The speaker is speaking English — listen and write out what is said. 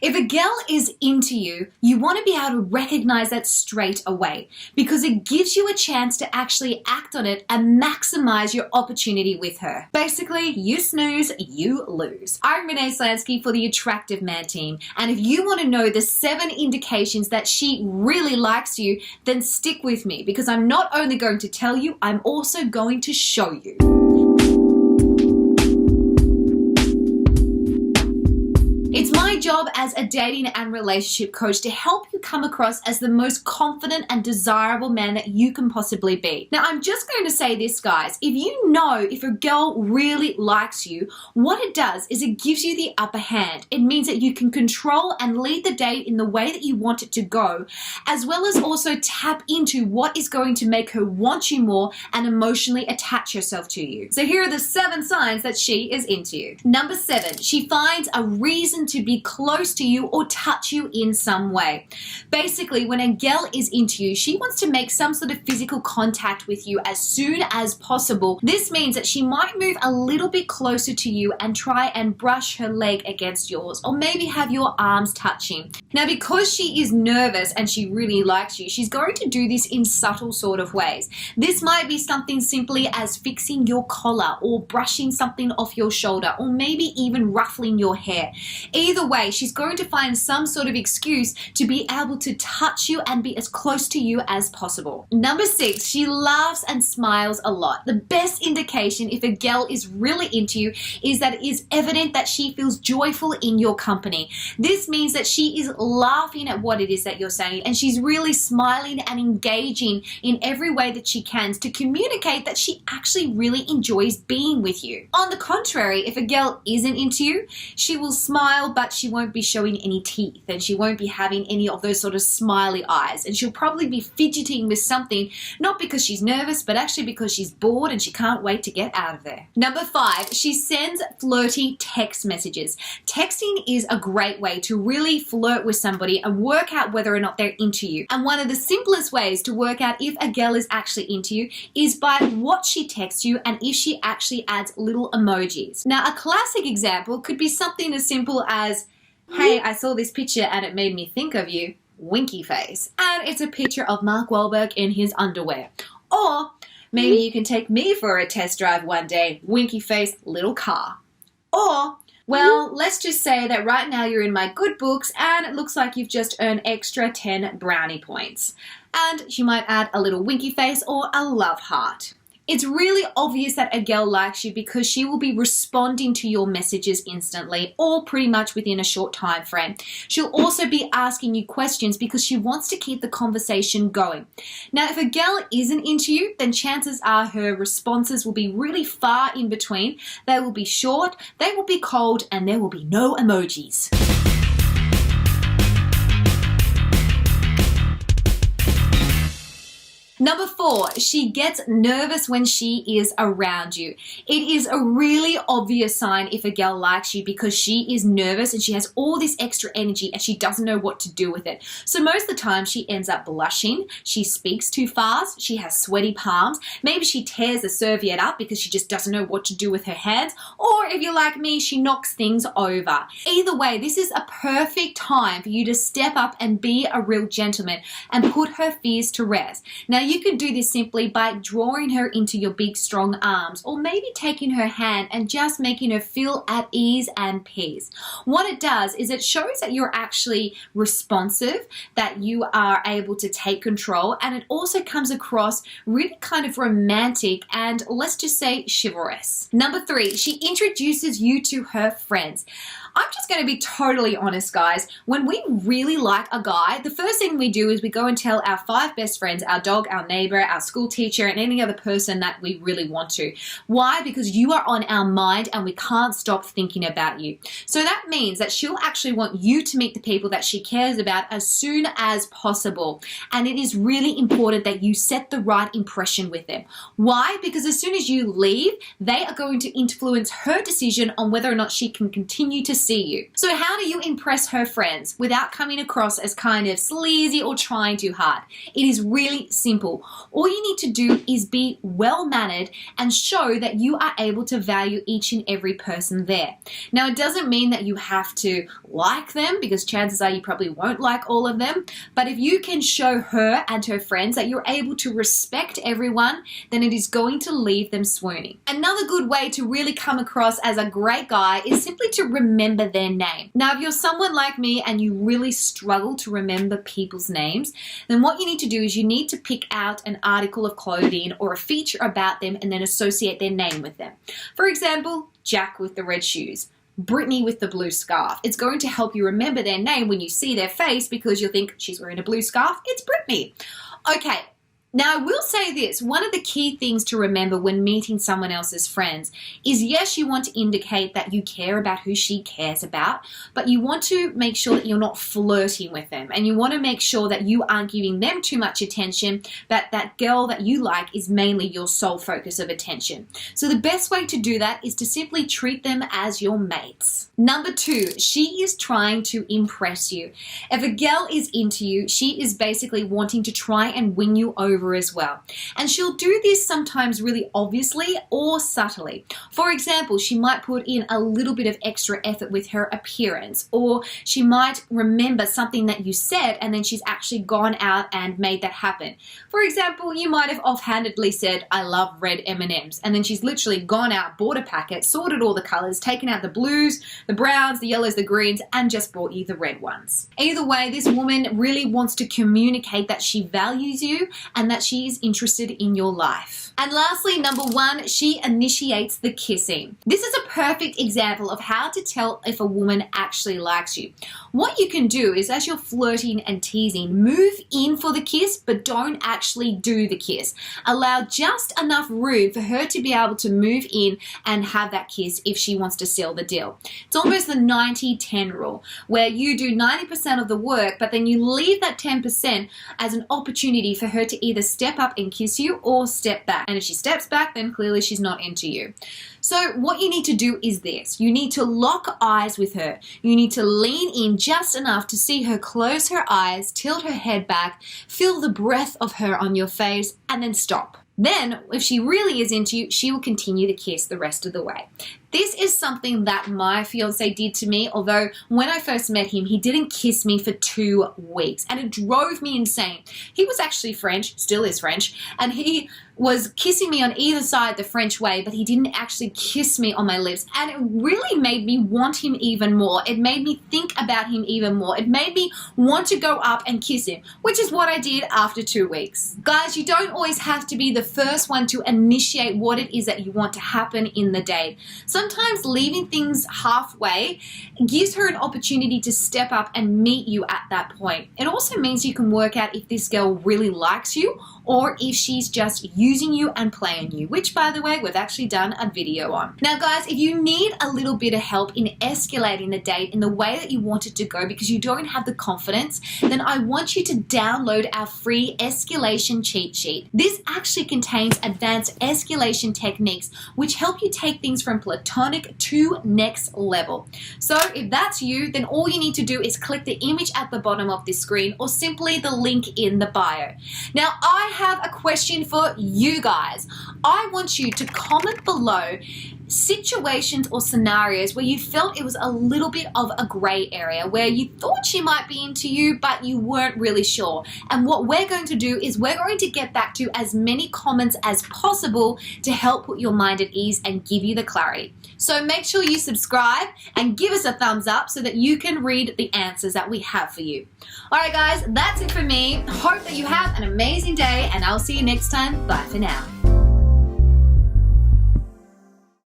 If a girl is into you, you want to be able to recognize that straight away because it gives you a chance to actually act on it and maximize your opportunity with her. Basically, you snooze, you lose. I'm Renee Slansky for the Attractive Man team, and if you want to know the 7 indications that she really likes you, then stick with me because I'm not only going to tell you, I'm also going to show you. It's my job as a dating and relationship coach to help you come across as the most confident and desirable man that you can possibly be. Now, I'm just going to say this, guys. If you know if a girl really likes you, what it does is it gives you the upper hand. It means that you can control and lead the date in the way that you want it to go, as well as also tap into what is going to make her want you more and emotionally attach herself to you. So here are the 7 signs that she is into you. Number 7, she finds a reason to be close to you or touch you in some way. Basically, when a girl is into you, she wants to make some sort of physical contact with you as soon as possible. This means that she might move a little bit closer to you and try and brush her leg against yours, or maybe have your arms touching. Now, because she is nervous and she really likes you, she's going to do this in subtle sort of ways. This might be something simply as fixing your collar or brushing something off your shoulder, or maybe even ruffling your hair. Either way, she's going to find some sort of excuse to be able to touch you and be as close to you as possible. Number 6, she laughs and smiles a lot. The best indication if a girl is really into you is that it is evident that she feels joyful in your company. This means that she is laughing at what it is that you're saying, and she's really smiling and engaging in every way that she can to communicate that she actually really enjoys being with you. On the contrary, if a girl isn't into you, she will smile, but she won't be showing any teeth, and she won't be having any of those sort of smiley eyes, and she'll probably be fidgeting with something, not because she's nervous, but actually because she's bored and she can't wait to get out of there. Number 5, she sends flirty text messages. Texting is a great way to really flirt with somebody and work out whether or not they're into you. And one of the simplest ways to work out if a girl is actually into you is by what she texts you and if she actually adds little emojis. Now, a classic example could be something as simple as, "Hey, I saw this picture and it made me think of you, winky face." And it's a picture of Mark Wahlberg in his underwear. Or maybe you can take me for a test drive one day, winky face, little car. Or, well, let's just say that right now you're in my good books and it looks like you've just earned extra 10 brownie points. And she might add a little winky face or a love heart. It's really obvious that a girl likes you because she will be responding to your messages instantly or pretty much within a short time frame. She'll also be asking you questions because she wants to keep the conversation going. Now, if a girl isn't into you, then chances are her responses will be really far in between. They will be short, they will be cold, and there will be no emojis. Number 4, she gets nervous when she is around you. It is a really obvious sign if a girl likes you because she is nervous and she has all this extra energy and she doesn't know what to do with it. So most of the time she ends up blushing, she speaks too fast, she has sweaty palms, maybe she tears the serviette up because she just doesn't know what to do with her hands, or if you're like me, she knocks things over. Either way, this is a perfect time for you to step up and be a real gentleman and put her fears to rest. Now, you can do this simply by drawing her into your big, strong arms, or maybe taking her hand and just making her feel at ease and peace. What it does is it shows that you're actually responsive, that you are able to take control, and it also comes across really kind of romantic and, let's just say, chivalrous. Number 3, she introduces you to her friends. I'm just going to be totally honest, guys. When we really like a guy, the first thing we do is we go and tell our 5 best friends, our dog, our neighbor, our school teacher, and any other person that we really want to. Why? Because you are on our mind and we can't stop thinking about you. So that means that she'll actually want you to meet the people that she cares about as soon as possible. And it is really important that you set the right impression with them. Why? Because as soon as you leave, they are going to influence her decision on whether or not she can continue to see you. So how do you impress her friends without coming across as kind of sleazy or trying too hard? It is really simple. All you need to do is be well-mannered and show that you are able to value each and every person there. Now, it doesn't mean that you have to like them, because chances are you probably won't like all of them. But if you can show her and her friends that you're able to respect everyone, then it is going to leave them swooning. Another good way to really come across as a great guy is simply to remember their name. Now, if you're someone like me and you really struggle to remember people's names, then what you need to do is you need to pick out an article of clothing or a feature about them and then associate their name with them. For example, Jack with the red shoes, Brittany with the blue scarf. It's going to help you remember their name when you see their face, because you'll think, she's wearing a blue scarf, it's Brittany. Okay. Now, I will say this, one of the key things to remember when meeting someone else's friends is, yes, you want to indicate that you care about who she cares about, but you want to make sure that you're not flirting with them, and you want to make sure that you aren't giving them too much attention, that that girl that you like is mainly your sole focus of attention. So the best way to do that is to simply treat them as your mates. Number 2, she is trying to impress you. If a girl is into you, she is basically wanting to try and win you over as well. And she'll do this sometimes really obviously or subtly. For example, she might put in a little bit of extra effort with her appearance, or she might remember something that you said and then she's actually gone out and made that happen. For example, you might have offhandedly said, I love red M&Ms, and then she's literally gone out, bought a packet, sorted all the colors, taken out the blues, the browns, the yellows, the greens, and just brought you the red ones. Either way, this woman really wants to communicate that she values you and that she is interested in your life. And lastly, number 1, she initiates the kissing. This is a perfect example of how to tell if a woman actually likes you. What you can do is, as you're flirting and teasing, move in for the kiss, but don't actually do the kiss. Allow just enough room for her to be able to move in and have that kiss if she wants to seal the deal. It's almost the 90-10 rule, where you do 90% of the work, but then you leave that 10% as an opportunity for her to either step up and kiss you or step back. And if she steps back, then clearly she's not into you. So what you need to do is this. You need to lock eyes with her. You need to lean in just enough to see her close her eyes, tilt her head back, feel the breath of her on your face, and then stop. Then, if she really is into you, she will continue to kiss the rest of the way. This is something that my fiance did to me, although when I first met him, he didn't kiss me for 2 weeks, and it drove me insane. He was actually French, still is French, and he was kissing me on either side the French way, but he didn't actually kiss me on my lips, and it really made me want him even more. It made me think about him even more. It made me want to go up and kiss him, which is what I did after 2 weeks. Guys, you don't always have to be the first one to initiate what it is that you want to happen in the date. Sometimes leaving things halfway gives her an opportunity to step up and meet you at that point. It also means you can work out if this girl really likes you or if she's just using you and playing you, which, by the way, we've actually done a video on. Now, guys, if you need a little bit of help in escalating the date in the way that you want it to go because you don't have the confidence, then I want you to download our free escalation cheat sheet. This actually contains advanced escalation techniques which help you take things from platonic to next level. So if that's you, then all you need to do is click the image at the bottom of this screen or simply the link in the bio. Now, I have a question for you guys. I want you to comment below situations or scenarios where you felt it was a little bit of a gray area, where you thought she might be into you but you weren't really sure. And what we're going to do is we're going to get back to as many comments as possible to help put your mind at ease and give you the clarity. So make sure you subscribe and give us a thumbs up so that you can read the answers that we have for you. Alright guys, that's it for me. Hope that you have an amazing day and I'll see you next time. Bye for now.